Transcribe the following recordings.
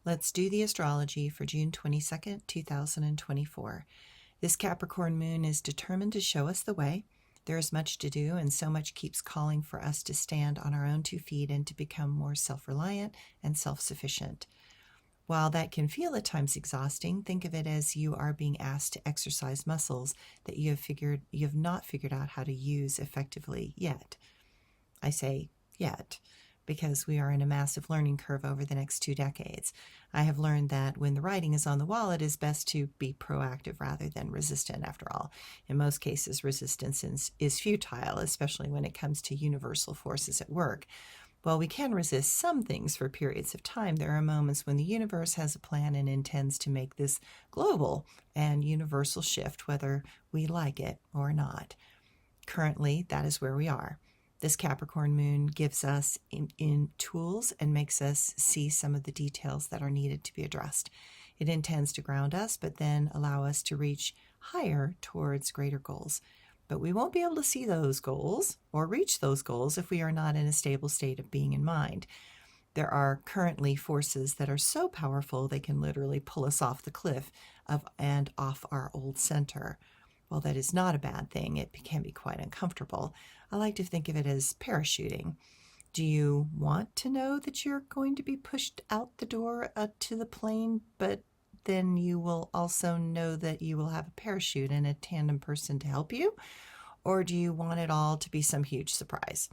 Let's do the astrology for June 22nd, 2024. This Capricorn moon is determined to show us the way. There is much to do, and so much keeps calling for us to stand on our own 2 feet and to become more self-reliant and self-sufficient. While that can feel at times exhausting, think of it as you are being asked to exercise muscles that you have not figured out how to use effectively yet. I say yet, because we are in a massive learning curve over the next 2 decades. I have learned that when the writing is on the wall, it is best to be proactive rather than resistant, after all. In most cases, resistance is futile, especially when it comes to universal forces at work. While we can resist some things for periods of time, there are moments when the universe has a plan and intends to make this global and universal shift, whether we like it or not. Currently, that is where we are. This Capricorn moon gives us in tools and makes us see some of the details that are needed to be addressed. It intends to ground us, but then allow us to reach higher towards greater goals. But we won't be able to see those goals or reach those goals if we are not in a stable state of being in mind. There are currently forces that are so powerful they can literally pull us off the cliff and off our old center. While that is not a bad thing, it can be quite uncomfortable. I like to think of it as parachuting. Do you want to know that you're going to be pushed out the door to the plane, but then you will also know that you will have a parachute and a tandem person to help you? Or do you want it all to be some huge surprise?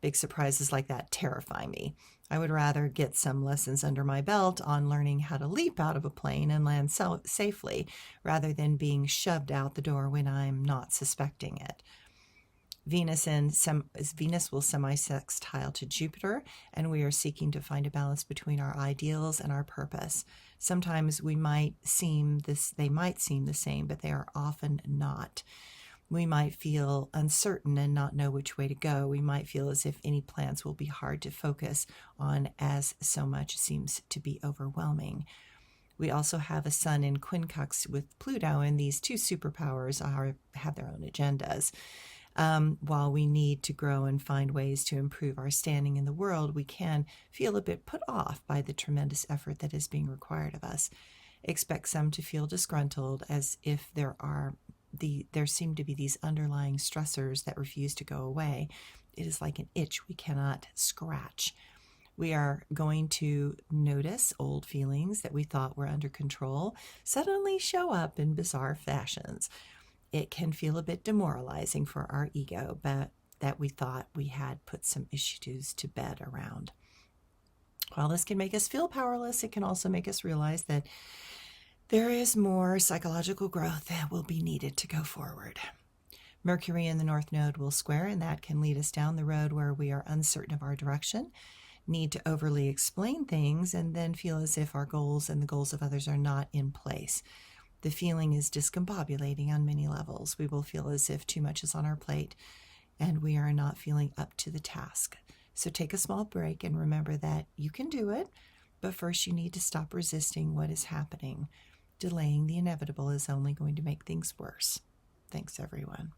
Big surprises like that terrify me. I would rather get some lessons under my belt on learning how to leap out of a plane and land safely, rather than being shoved out the door when I'm not suspecting it. Venus will semi-sextile to Jupiter, and we are seeking to find a balance between our ideals and our purpose. Sometimes they might seem the same, but they are often not. We might feel uncertain and not know which way to go. We might feel as if any plans will be hard to focus on, as so much seems to be overwhelming. We also have a sun in quincunx with Pluto, and these 2 superpowers have their own agendas. While we need to grow and find ways to improve our standing in the world, we can feel a bit put off by the tremendous effort that is being required of us. Expect some to feel disgruntled, as if there seem to be these underlying stressors that refuse to go away. It is like an itch we cannot scratch. We are going to notice old feelings that we thought were under control suddenly show up in bizarre fashions. It can feel a bit demoralizing for our ego, but that we thought we had put some issues to bed around. While this can make us feel powerless, it can also make us realize that there is more psychological growth that will be needed to go forward. Mercury in the North Node will square, and that can lead us down the road where we are uncertain of our direction, need to overly explain things, and then feel as if our goals and the goals of others are not in place. The feeling is discombobulating on many levels. We will feel as if too much is on our plate and we are not feeling up to the task. So take a small break and remember that you can do it, but first you need to stop resisting what is happening. Delaying the inevitable is only going to make things worse. Thanks, everyone.